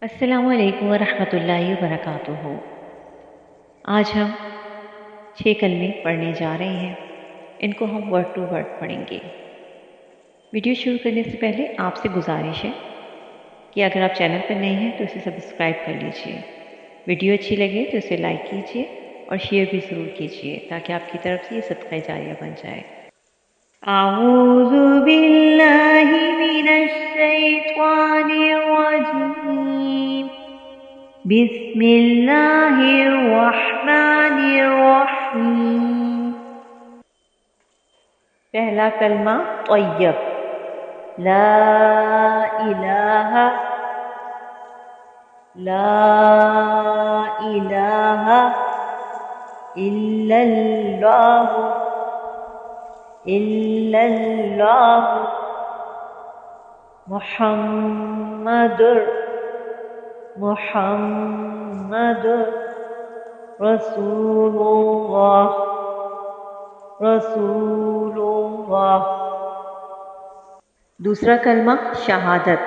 السلام علیکم ورحمۃ اللہ وبرکاتہ۔ آج ہم 6 کلمے پڑھنے جا رہے ہیں۔ ان کو ہم ورڈ ٹو ورڈ پڑھیں گے۔ ویڈیو شروع کرنے سے پہلے آپ سے گزارش ہے کہ اگر آپ چینل پر نئے ہیں تو اسے سبسکرائب کر لیجئے۔ ویڈیو اچھی لگے تو اسے لائک کیجئے اور شیئر بھی ضرور کیجئے تاکہ آپ کی طرف سے یہ صدقہ جاریہ بن جائے۔ اعوذ باللہ من الشیطان الرجیم، بسم اللہ الرحمن الرحیم۔ پہلا کلمہ طیب، لا الہ، لا الہ الا اللہ، الا اللہ، محمد محمد رسول اللہ، رسول اللہ۔ دوسرا کلمہ شہادت،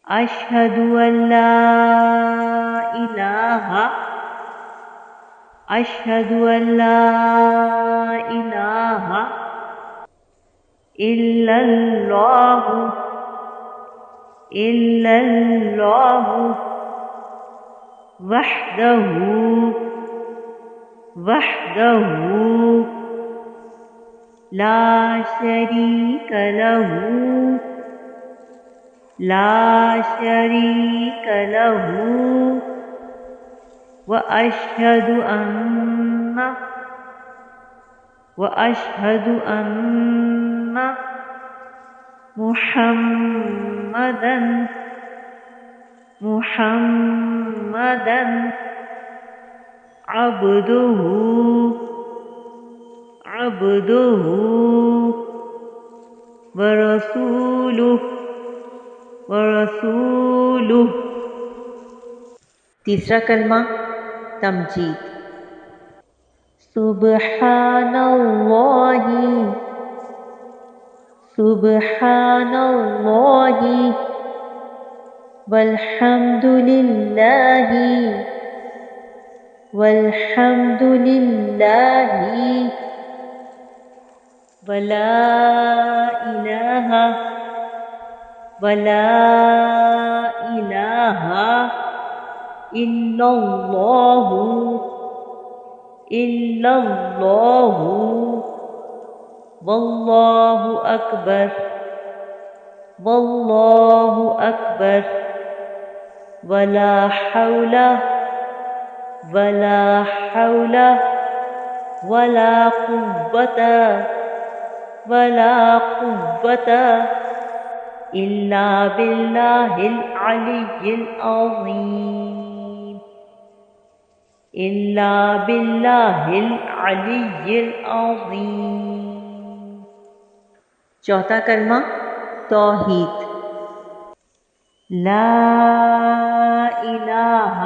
اشہد ان لا الہ، اشہد ان لا الہ الا اللہ، الا اللہ، وحدہ وحدہ لا شریک لہ، لا شریک لہ، واشہد ان محمدا عبدہ ورسولہ۔ تیسرا کلمہ تمجید، سبحان اللہ، سبحان اللہ، والحمد للہ، والحمد للہ، ولا الہ، ولا الہ الا اللہ، الا اللہ، واللہ اکبر، واللہ اکبر، ولا حول، ولا حول، ولا قوة، ولا قوة الا باللہ العلی العظیم، الا باللہ العلی العظیم۔ چوتھا کلمہ توحید، لا الہ،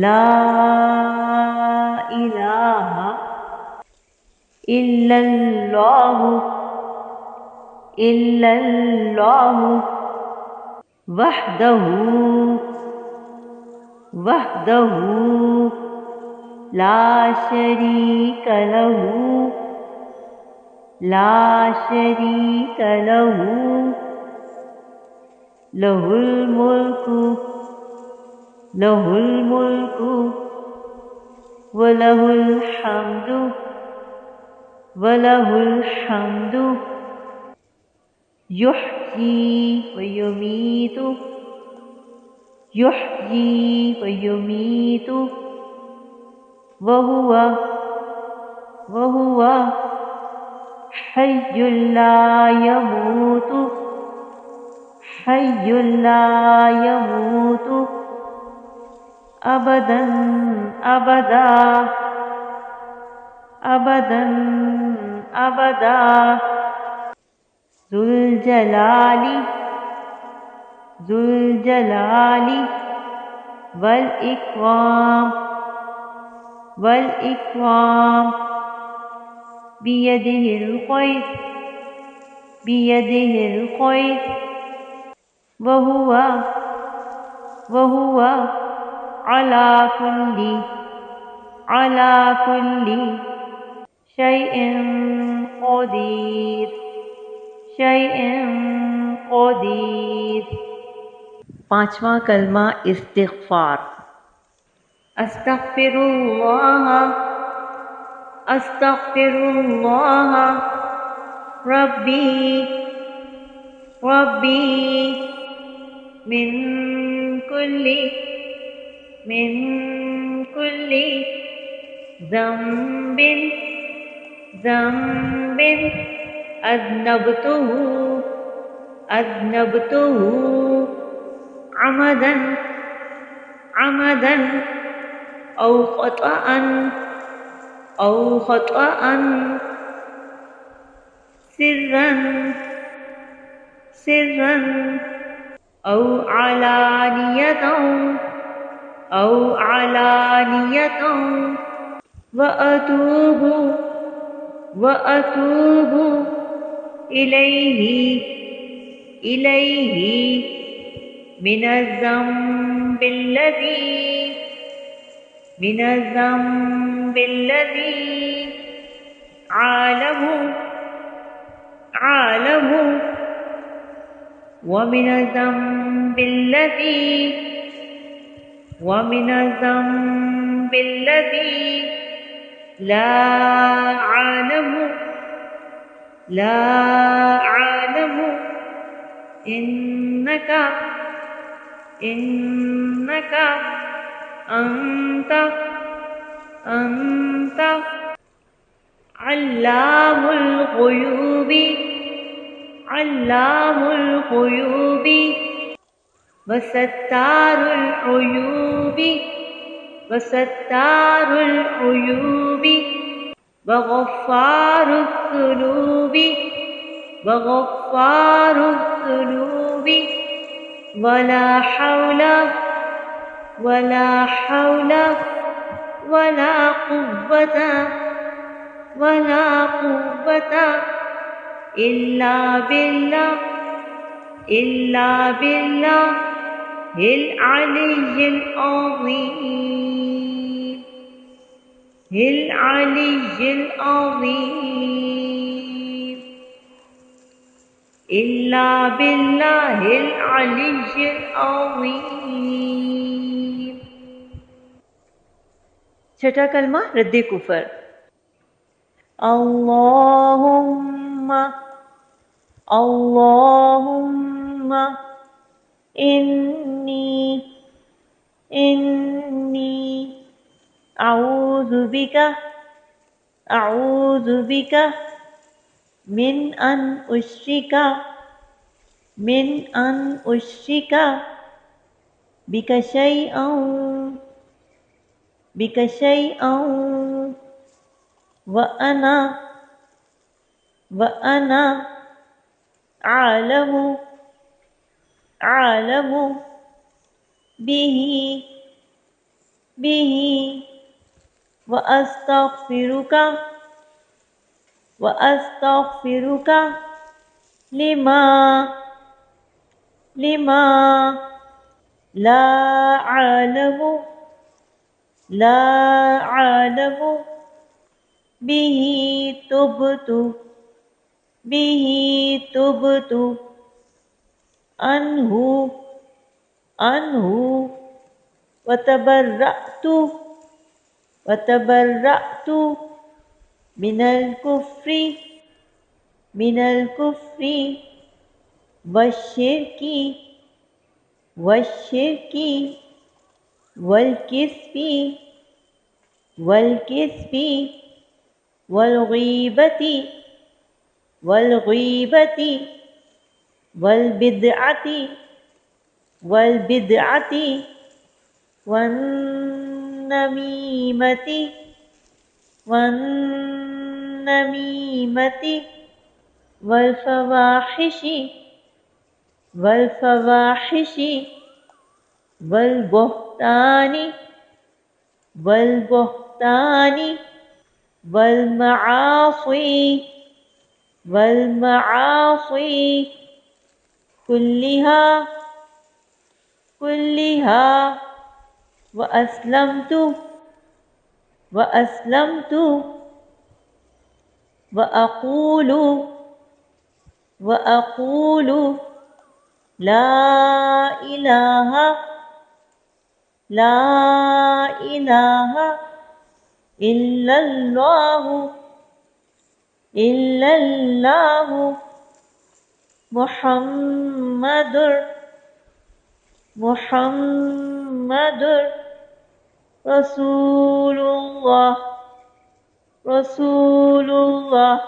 لا الہ الا اللہ، الا اللہ، وحدہ وحدہ لا شریک لہ، لا شریک لہ، لہ الملک، لہ الملک، ولہ الحمد، ولہ الحمد، یحیی ویمیت، یحیی ویمیت، وہو حی لا یموت، حی لا یموت، ابدا ابدا، ابدا ابدا، ذو الجلال، ذو الجلال والاکرام، والاکرام، بیدہ الخیر، بیدہ الخیر، وهو وهو على كل شيء قدير پانچواں کلمہ استغفار. استغفر اللہ ربی من كل ذنب أذنبته عمدا أو خطأ سرا أو علانية وأتوب إليه من الذنب الذي عالم ومن الذنب الذي لا أعلم إنك أنت علام الغيوب وستار العيوب وغفار الذنوب ولا حول ولا قوة إلا بالله العلي العظيم إلا بالله العلي العظيم. چھٹا کلمہ رد کفر. اللہم انی اعوذ بک من ان اشرک بک شیئا وَأَنَا أعلم به وأستغفرك لما لا أعلم به تبت عنه وتبرأت من الكفر والشرك والكذب والغيبة والبدعة والنميمة والفواحش والبهتان والمعاصي كلها كلها وأسلمت وأقول لا إله إلا الله محمد رسول الله